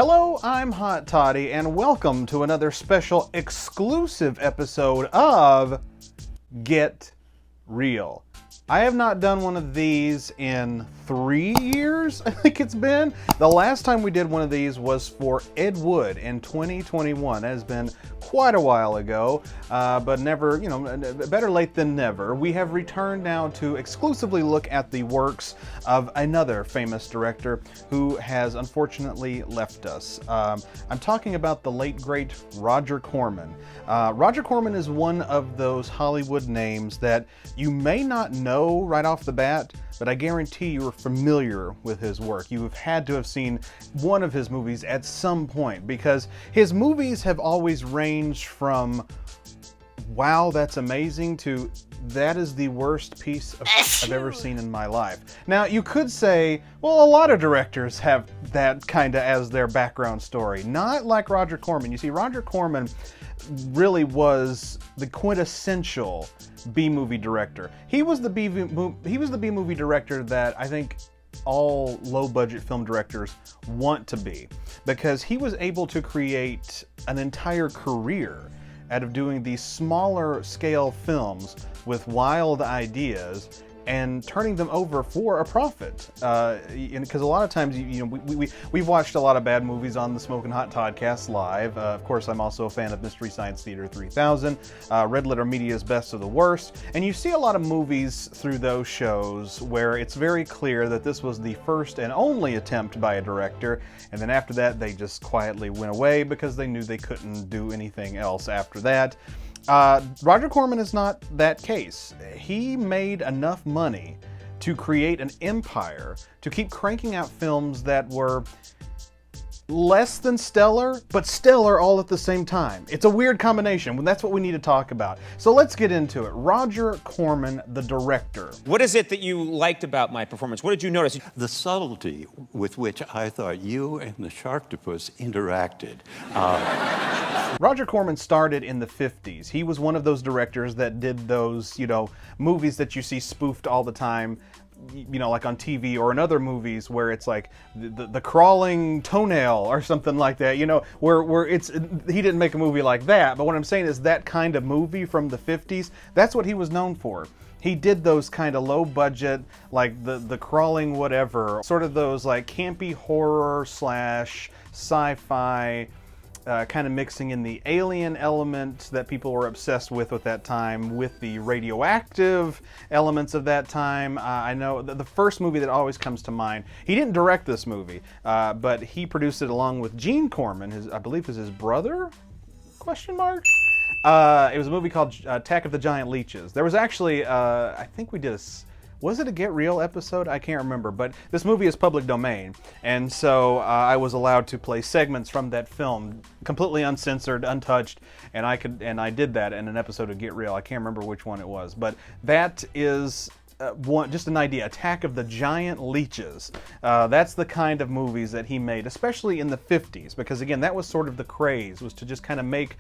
Hello, I'm Hot Toddy, and welcome to another special exclusive episode of Get Real. I have not done one of these in 3 years, I think it's been. The last time we did one of these was for Ed Wood in 2021. That has been quite a while ago, but never, better late than never. We have returned now to exclusively look at the works of another famous director who has unfortunately left us. I'm talking about the late, great Roger Corman. Roger Corman is one of those Hollywood names that you may not know right off the bat, but I guarantee you are familiar with his work. You have had to have seen one of his movies at some point, because his movies have always ranged from, wow, that's amazing, to that is the worst piece I've ever seen in my life. Now, you could say, well, a lot of directors have that kind of as their background story. Not like Roger Corman. You see, Roger Corman really was the quintessential B-movie director. He was the B-movie director that I think all low-budget film directors want to be, because he was able to create an entire career out of doing these smaller scale films with wild ideas and turning them over for a profit. Because a lot of times, we've watched a lot of bad movies on the Smokin' Hot Toddcast live. Of course, I'm also a fan of Mystery Science Theater 3000, Red Letter Media's Best of the Worst, and you see a lot of movies through those shows where it's very clear that this was the first and only attempt by a director, and then after that they just quietly went away because they knew they couldn't do anything else after that. Roger Corman is not that case. He made enough money to create an empire, to keep cranking out films that were less than stellar, but stellar all at the same time. It's a weird combination. That's what we need to talk about. So let's get into it. Roger Corman, the director. What is it that you liked about my performance? What did you notice? The subtlety with which I thought you and the Sharktopus interacted. Roger Corman started in the 50s. He was one of those directors that did those, movies that you see spoofed all the time, like on TV or in other movies where it's like the crawling toenail or something like that, where he didn't make a movie like that, but what I'm saying is that kind of movie from the 50s, that's what he was known for. He did those kind of low budget, like the crawling whatever, sort of those like campy horror slash sci-fi, kind of mixing in the alien element that people were obsessed with at that time, with the radioactive elements of that time. I know the first movie that always comes to mind, he didn't direct this movie, but he produced it along with Gene Corman, I believe is his brother? Question mark? It was a movie called Attack of the Giant Leeches. There was actually, I think we did was it a Get Real episode? I can't remember, but this movie is public domain, and so I was allowed to play segments from that film, completely uncensored, untouched, and I did that in an episode of Get Real. I can't remember which one it was, but that is just an idea. Attack of the Giant Leeches. That's the kind of movies that he made, especially in the 50s, because again, that was sort of the craze, was to just kind of make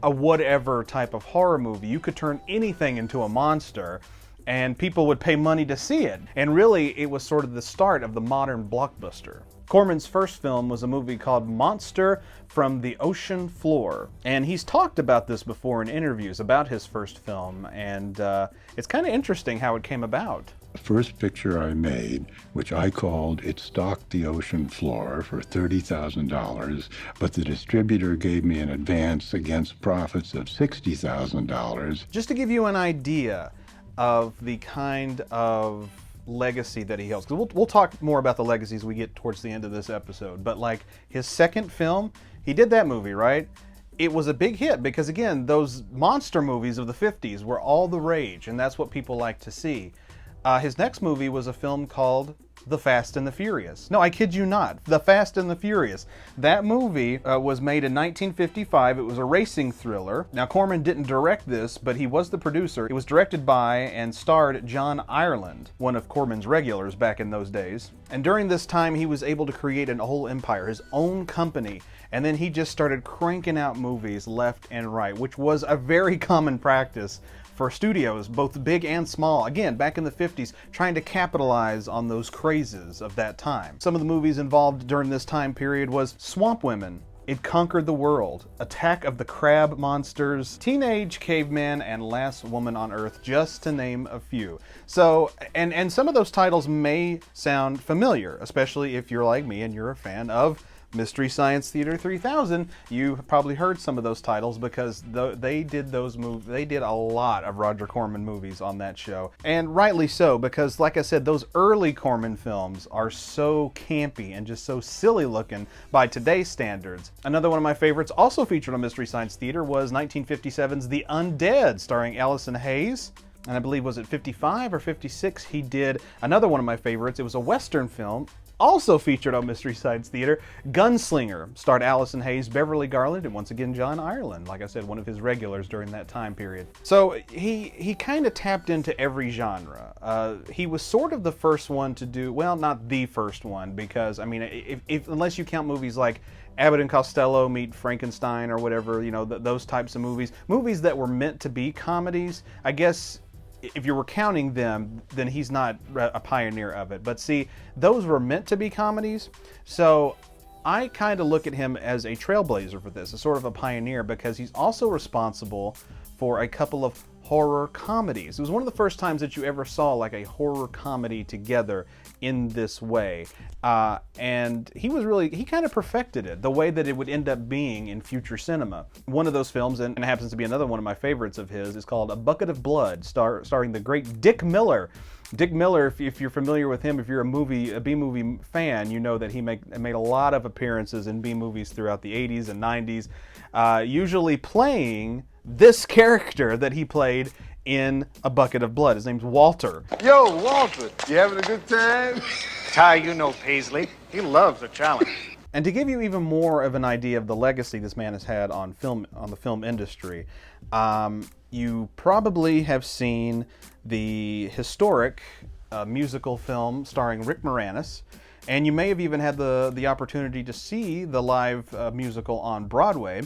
a whatever type of horror movie. You could turn anything into a monster, and people would pay money to see it. And really, it was sort of the start of the modern blockbuster. Corman's first film was a movie called Monster from the Ocean Floor. And he's talked about this before in interviews about his first film, and it's kind of interesting how it came about. The first picture I made, which I called It Stalked the Ocean Floor, for $30,000, but the distributor gave me an advance against profits of $60,000. Just to give you an idea of the kind of legacy that he holds, because we'll talk more about the legacies we get towards the end of this episode, but like his second film, he did that movie, right? It was a big hit because, again, those monster movies of the 50s were all the rage, and that's what people like to see. His next movie was a film called The Fast and the Furious. No, I kid you not. The Fast and the Furious. That movie was made in 1955. It was a racing thriller. Now, Corman didn't direct this, but he was the producer. It was directed by and starred John Ireland, one of Corman's regulars back in those days. And during this time, he was able to create an whole empire, his own company. And then he just started cranking out movies left and right, which was a very common practice for studios, both big and small, again, back in the 50s, trying to capitalize on those crazes of that time. Some of the movies involved during this time period was Swamp Women, It Conquered the World, Attack of the Crab Monsters, Teenage Caveman, and Last Woman on Earth, just to name a few. So, and some of those titles may sound familiar, especially if you're like me and you're a fan of Mystery Science Theater 3000. You probably heard some of those titles because they did those movies. They did a lot of Roger Corman movies on that show, and rightly so, because like I said, those early Corman films are so campy and just so silly looking by today's standards. Another one of my favorites, also featured on Mystery Science Theater, was 1957's The Undead, starring Allison Hayes. And I believe, was it 55 or 56, he did another one of my favorites. It was a Western film, also featured on Mystery Science Theater, Gunslinger, starred Allison Hayes, Beverly Garland, and once again John Ireland. Like I said, one of his regulars during that time period. So he kind of tapped into every genre. He was sort of the first one to do, well, not the first one, because I mean, unless you count movies like Abbott and Costello Meet Frankenstein or whatever, you know, those types of movies that were meant to be comedies, I guess. If you were counting them, then he's not a pioneer of it. But see, those were meant to be comedies, so I kind of look at him as a trailblazer for this, a sort of a pioneer, because he's also responsible for a couple of horror comedies. It was one of the first times that you ever saw like a horror comedy together in this way. And he kind of perfected it, the way that it would end up being in future cinema. One of those films, and it happens to be another one of my favorites of his, is called A Bucket of Blood, starring the great Dick Miller. Dick Miller, if you're familiar with him, if you're a B-movie fan, you know that he made a lot of appearances in B-movies throughout the 80s and 90s, usually playing this character that he played in A Bucket of Blood. His name's Walter. Yo, Walter, you having a good time? Ty, you know Paisley. He loves a challenge. And to give you even more of an idea of the legacy this man has had on the film industry, you probably have seen the historic musical film starring Rick Moranis, and you may have even had the opportunity to see the live musical on Broadway.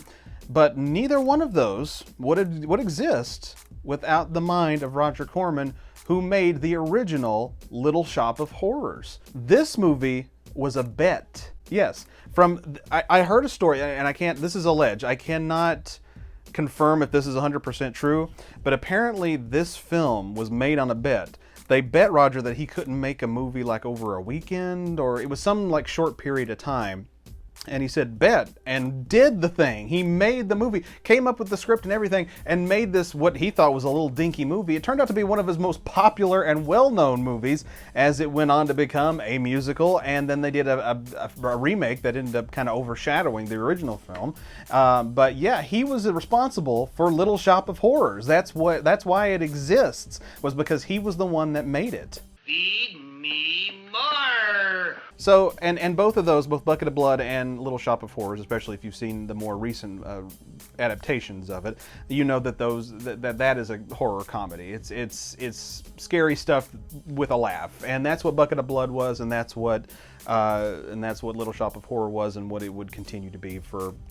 But neither one of those would exist without the mind of Roger Corman, who made the original Little Shop of Horrors. This movie was a bet. Yes, I heard a story, and this is alleged. I cannot confirm if this is 100% true, but apparently this film was made on a bet. They bet Roger that he couldn't make a movie like over a weekend, or it was some like short period of time. And he said, bet, and did the thing. He made the movie, came up with the script and everything, and made this, what he thought was a little dinky movie. It turned out to be one of his most popular and well-known movies, as it went on to become a musical, and then they did a remake that ended up kind of overshadowing the original film. But yeah, he was responsible for Little Shop of Horrors. That's why it exists, was because he was the one that made it. Feed me more. So, and both of those, both Bucket of Blood and Little Shop of Horrors, especially if you've seen the more recent adaptations of it, you know that that is a horror comedy. It's scary stuff with a laugh, and that's what Bucket of Blood was, and that's what Little Shop of Horror was, and what it would continue to be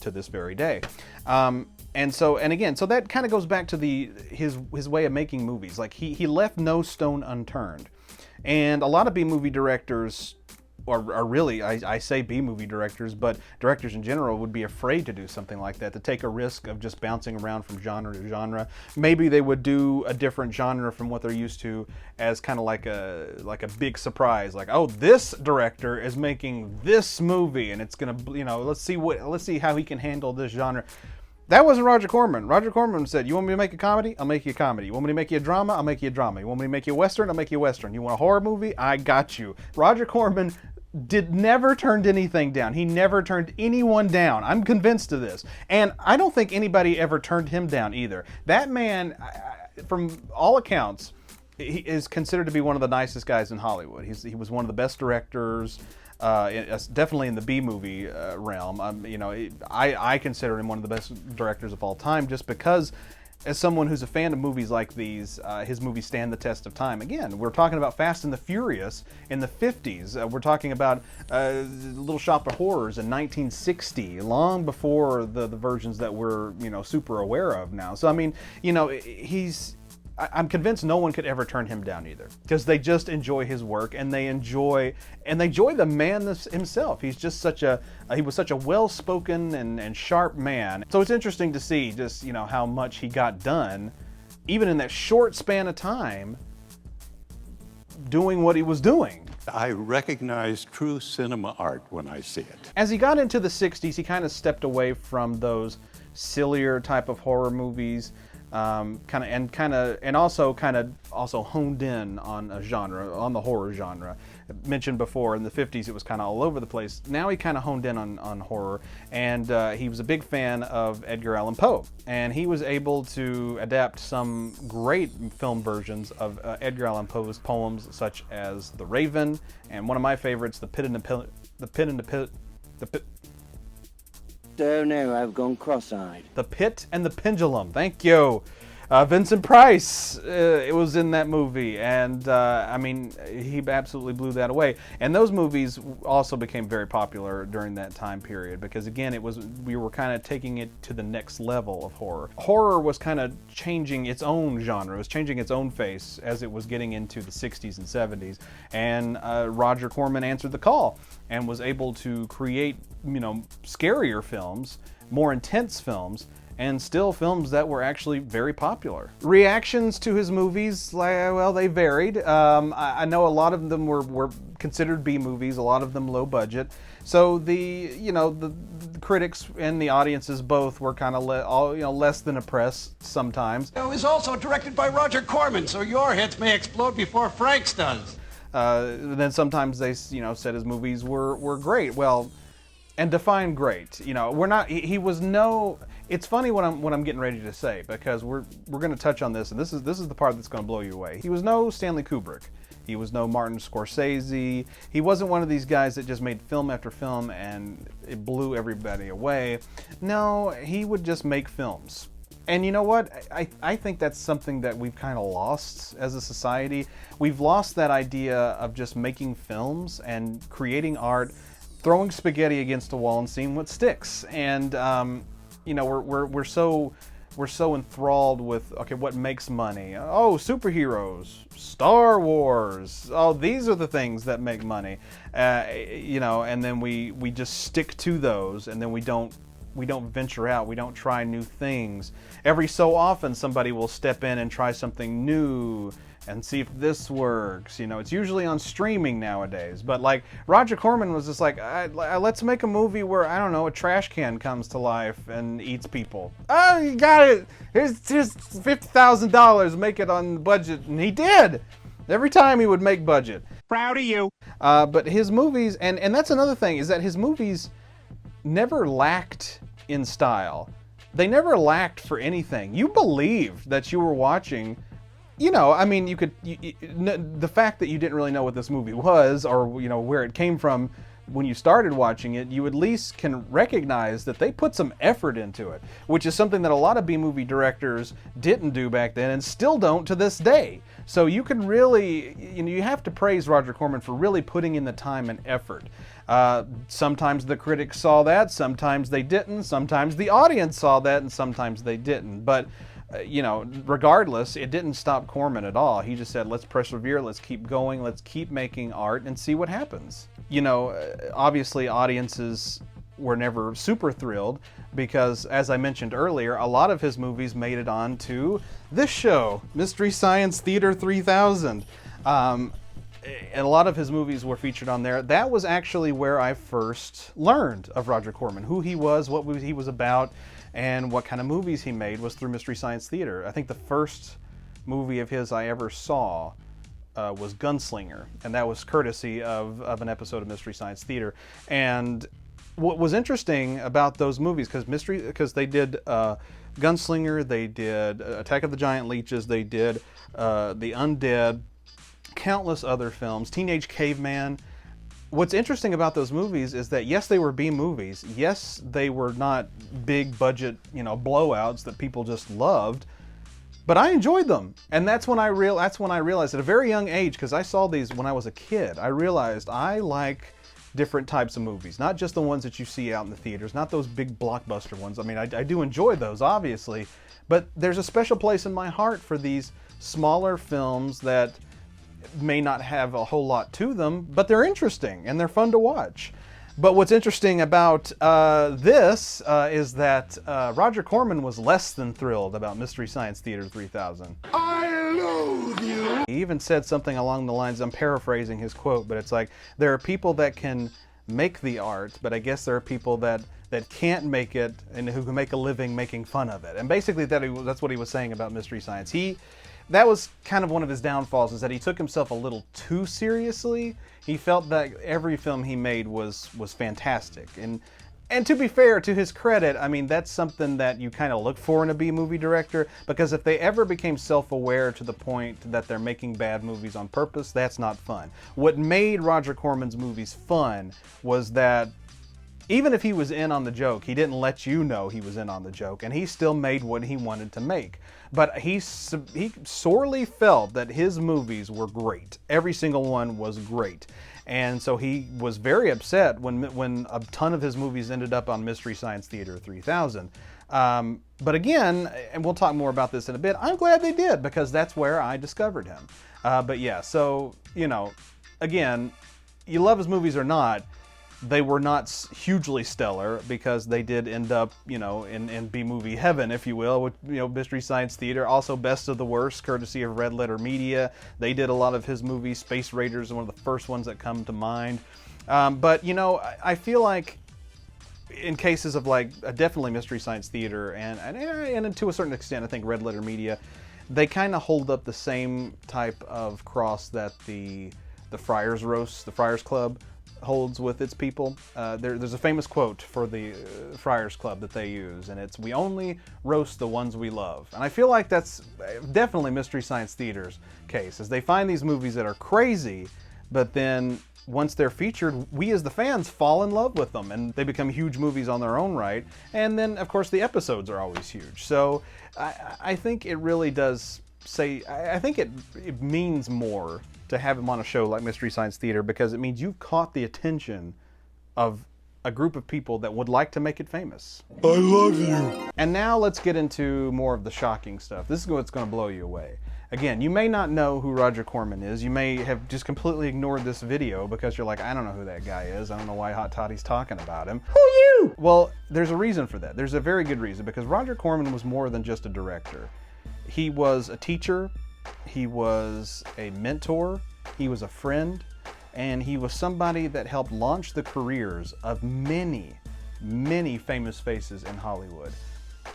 to this very day. And again, that kind of goes back to his way of making movies. Like he left no stone unturned, and a lot of B-movie directors, or really, I say B-movie directors, but directors in general would be afraid to do something like that, to take a risk of just bouncing around from genre to genre. Maybe they would do a different genre from what they're used to, as kind of like a big surprise, like, oh, this director is making this movie, and it's gonna, let's see how he can handle this genre. That wasn't Roger Corman. Roger Corman said, you want me to make a comedy? I'll make you a comedy. You want me to make you a drama? I'll make you a drama. You want me to make you a Western? I'll make you a Western. You want a horror movie? I got you. Roger Corman never turned anything down. He never turned anyone down. I'm convinced of this. And I don't think anybody ever turned him down either. That man, from all accounts, he is considered to be one of the nicest guys in Hollywood. He was one of the best directors, definitely in the B-movie realm. I consider him one of the best directors of all time, just because, as someone who's a fan of movies like these, his movies stand the test of time. Again, we're talking about Fast and the Furious in the 50s. We're talking about Little Shop of Horrors in 1960, long before the versions that we're super aware of now. So I mean, I'm convinced no one could ever turn him down either, because they just enjoy his work, and they enjoy the man himself. He's just he was such a well-spoken and sharp man. So it's interesting to see just, you know, how much he got done, even in that short span of time, doing what he was doing. I recognize true cinema art when I see it. As he got into the 60s, he kind of stepped away from those sillier type of horror movies, and also honed in on a genre, on the horror genre. I mentioned before, in the 50s it was kind of all over the place. Now he kind of honed in on horror, and he was a big fan of Edgar Allan Poe, and he was able to adapt some great film versions of Edgar Allan Poe's poems, such as The Raven, and one of my favorites, The Pit and the Don't know, I've gone cross-eyed. The Pit and the Pendulum. Thank you. Vincent Price it was in that movie, and I mean, he absolutely blew that away. And those movies also became very popular during that time period, because again, we were kind of taking it to the next level of horror. Horror was kind of changing its own genre, it was changing its own face as it was getting into the 60s and 70s, and Roger Corman answered the call and was able to create, you know, scarier films, more intense films, and still films that were actually very popular. Reactions to his movies, well, they varied. I know a lot of them were considered B movies, a lot of them low budget. So the critics and the audiences both were kind of less than impressed sometimes. It was also directed by Roger Corman, so your hits may explode before Frank's does. Then sometimes they, said his movies were great. Well, and define great. He was no. It's funny what I'm getting ready to say, because we're going to touch on this, and this is the part that's going to blow you away. He was no Stanley Kubrick. He was no Martin Scorsese. He wasn't one of these guys that just made film after film and it blew everybody away. No, he would just make films. And you know what? I think that's something that we've kind of lost as a society. We've lost that idea of just making films and creating art, throwing spaghetti against the wall and seeing what sticks. And we're so enthralled with, okay, what makes money? Oh, superheroes, Star Wars. Oh, these are the things that make money. And then we just stick to those, and then we don't venture out. We don't try new things. Every so often, somebody will step in and try something new and see if this works. It's usually on streaming nowadays. But like Roger Corman was just like, let's make a movie where, I don't know, a trash can comes to life and eats people. Oh, you got it. Here's $50,000. Make it on budget, and he did. Every time he would make budget. Proud of you. But his movies, and that's another thing, is that his movies never lacked in style. They never lacked for anything. You believed that you were watching, the fact that you didn't really know what this movie was, or where it came from when you started watching it, you at least can recognize that they put some effort into it, which is something that a lot of B-movie directors didn't do back then and still don't to this day. So you can really, you have to praise Roger Corman for really putting in the time and effort. Sometimes the critics saw that, sometimes they didn't, sometimes the audience saw that, and sometimes they didn't. But regardless, it didn't stop Corman at all. He just said, let's persevere, let's keep going, let's keep making art and see what happens. Obviously audiences were never super thrilled, because as I mentioned earlier, a lot of his movies made it on to this show, Mystery Science Theater 3000. And a lot of his movies were featured on there. That was actually where I first learned of Roger Corman, who he was, what he was about, and what kind of movies he made was through Mystery Science Theater. I think the first movie of his I ever saw was Gunslinger, and that was courtesy of an episode of Mystery Science Theater. And what was interesting about those movies, because they did Gunslinger, they did Attack of the Giant Leeches, they did The Undead, countless other films, Teenage Caveman. What's interesting about those movies is that, yes, they were B movies. Yes, they were not big budget, blowouts that people just loved, but I enjoyed them. And that's when I realized at a very young age, because I saw these when I was a kid, I realized I like different types of movies, not just the ones that you see out in the theaters, not those big blockbuster ones. I mean, I do enjoy those, obviously, but there's a special place in my heart for these smaller films that may not have a whole lot to them, but they're interesting and they're fun to watch. But what's interesting about this is that Roger Corman was less than thrilled about Mystery Science Theater 3000. I loathe you. He even said something along the lines, I'm paraphrasing his quote, but it's like, there are people that can make the art, but I guess there are people that can't make it and who can make a living making fun of it. And basically that's what he was saying about Mystery Science. That was kind of one of his downfalls, is that he took himself a little too seriously. He felt that every film he made was fantastic. And to be fair, to his credit, I mean, that's something that you kind of look for in a B-movie director, because if they ever became self-aware to the point that they're making bad movies on purpose, that's not fun. What made Roger Corman's movies fun was that even if he was in on the joke, he didn't let you know he was in on the joke, and he still made what he wanted to make. But he sorely felt that his movies were great. Every single one was great. And so he was very upset when a ton of his movies ended up on Mystery Science Theater 3000. But again, and we'll talk more about this in a bit, I'm glad they did, because that's where I discovered him. But yeah, so, you know, again, you love his movies or not, they were not hugely stellar, because they did end up, you know, in B-movie heaven, if you will, with, you know, Mystery Science Theater. Also Best of the Worst, courtesy of Red Letter Media. They did a lot of his movies. Space Raiders is one of the first ones that come to mind. But, you know, I feel like in cases of, like, definitely Mystery Science Theater and to a certain extent, I think Red Letter Media, they kind of hold up the same type of cross that the Friars Roast, the Friars Club, holds with its people. There's a famous quote for the Friars Club that they use, and it's, "We only roast the ones we love." And I feel like that's definitely Mystery Science Theater's case, is they find these movies that are crazy, but then once they're featured, we as the fans fall in love with them, and they become huge movies on their own right. And then, of course, the episodes are always huge. So I think it really does say, I think it means more to have him on a show like Mystery Science Theater, because it means you've caught the attention of a group of people that would like to make it famous. I love you. And now let's get into more of the shocking stuff. This is what's going to blow you away. Again, you may not know who Roger Corman is. You may have just completely ignored this video because you're like, I don't know who that guy is. I don't know why Hot Toddy's talking about him. Who are you? Well, there's a reason for that. There's a very good reason, because Roger Corman was more than just a director. He was a teacher. He was a mentor, he was a friend, and he was somebody that helped launch the careers of many, many famous faces in Hollywood.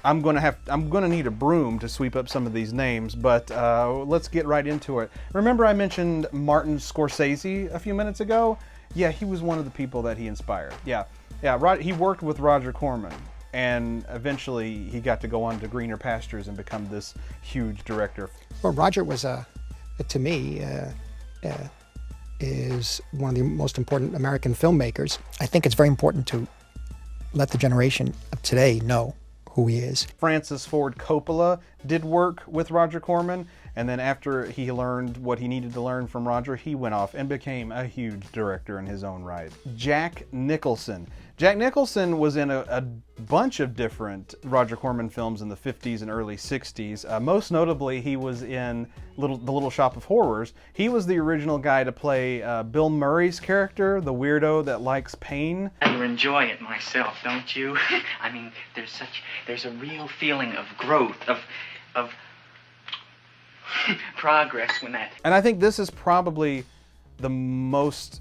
I'm gonna need a broom to sweep up some of these names, but let's get right into it. Remember I mentioned Martin Scorsese a few minutes ago? Yeah, he was one of the people that he inspired. Yeah, he worked with Roger Corman, and eventually he got to go on to greener pastures and become this huge director. Well, Roger was, to me, is one of the most important American filmmakers. I think it's very important to let the generation of today know who he is. Francis Ford Coppola did work with Roger Corman, and then after he learned what he needed to learn from Roger, he went off and became a huge director in his own right. Jack Nicholson. Jack Nicholson was in a bunch of different Roger Corman films in the 50s and early 60s. Most notably, he was in The Little Shop of Horrors. He was the original guy to play Bill Murray's character, the weirdo that likes pain. I enjoy it myself, don't you? I mean, there's a real feeling of growth, of progress when that... And I think this is probably the most,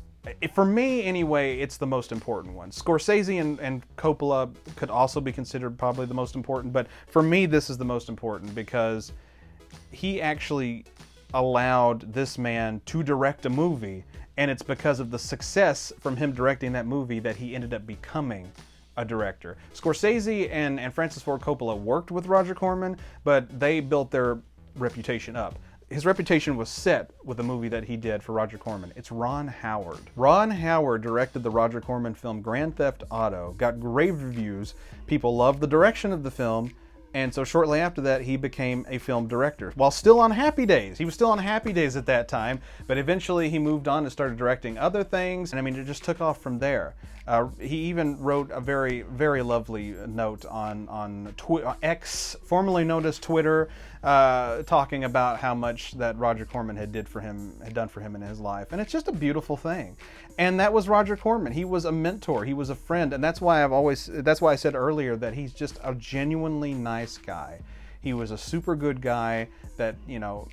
for me anyway, it's the most important one. Scorsese and Coppola could also be considered probably the most important, but for me this is the most important because he actually allowed this man to direct a movie, and it's because of the success from him directing that movie that he ended up becoming a director. Scorsese and Francis Ford Coppola worked with Roger Corman, but they built their reputation up. His reputation was set with a movie that he did for Roger Corman. It's Ron Howard. Ron Howard directed the Roger Corman film Grand Theft Auto, got rave reviews. People loved the direction of the film, And so shortly after that, he became a film director while still on Happy Days. He was still on Happy Days at that time, but eventually he moved on and started directing other things. And I mean, it just took off from there. He even wrote a very, very lovely note on X, formerly known as Twitter, talking about how much that Roger Corman had done for him in his life. And it's just a beautiful thing. And that was Roger Corman. He was a mentor. He was a friend. And that's why I said earlier that he's just a genuinely nice guy. He was a super good guy that, you know,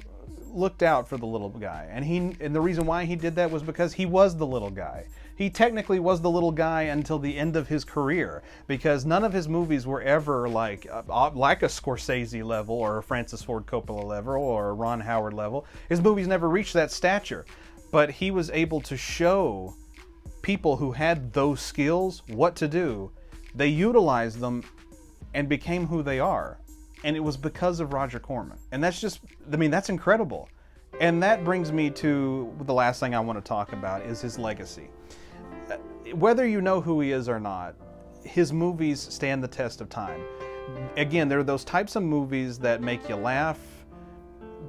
looked out for the little guy. And the reason why he did that was because he was the little guy. He technically was the little guy until the end of his career, because none of his movies were ever like a Scorsese level or a Francis Ford Coppola level or a Ron Howard level. His movies never reached that stature, but he was able to show people who had those skills what to do. They utilized them and became who they are. And it was because of Roger Corman. And that's just, I mean, that's incredible. And that brings me to the last thing I want to talk about is his legacy. Whether you know who he is or not, his movies stand the test of time. Again, there are those types of movies that make you laugh,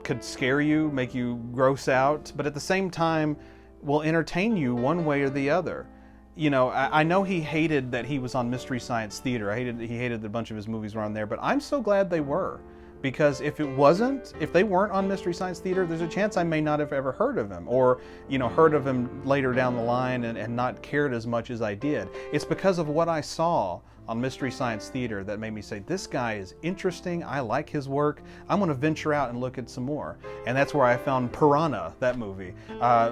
could scare you, make you gross out, but at the same time will entertain you one way or the other. You know, I know he hated that he was on Mystery Science Theater. He hated that a bunch of his movies were on there, but I'm so glad they were. Because if they weren't on Mystery Science Theater, there's a chance I may not have ever heard of him, or, you know, heard of him later down the line and not cared as much as I did. It's because of what I saw on Mystery Science Theater that made me say, this guy is interesting, I like his work, I'm going to venture out and look at some more. And that's where I found Piranha, that movie.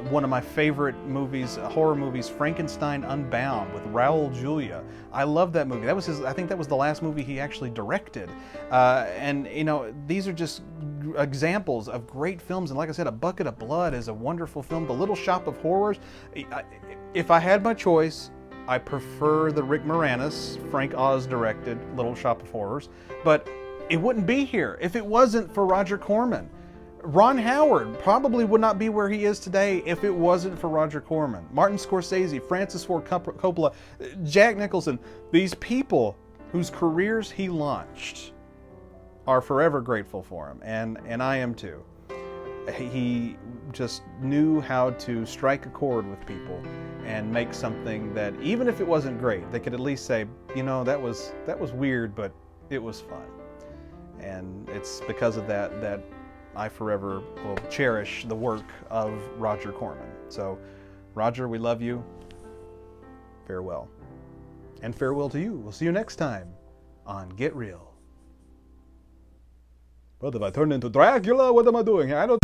One of my favorite movies, horror movies, Frankenstein Unbound with Raul Julia. I love that movie. I think that was the last movie he actually directed. And, you know, these are just examples of great films. And like I said, A Bucket of Blood is a wonderful film. The Little Shop of Horrors, if I had my choice, I prefer the Rick Moranis, Frank Oz directed Little Shop of Horrors, but it wouldn't be here if it wasn't for Roger Corman. Ron Howard probably would not be where he is today if it wasn't for Roger Corman. Martin Scorsese, Francis Ford Coppola, Jack Nicholson, these people whose careers he launched are forever grateful for him, and I am too. He just knew how to strike a chord with people and make something that, even if it wasn't great, they could at least say, you know, that was weird, but it was fun. And it's because of that I forever will cherish the work of Roger Corman. So, Roger, we love you. Farewell. And farewell to you. We'll see you next time on Get Real. What if I turn into Dracula? What am I doing here? I don't...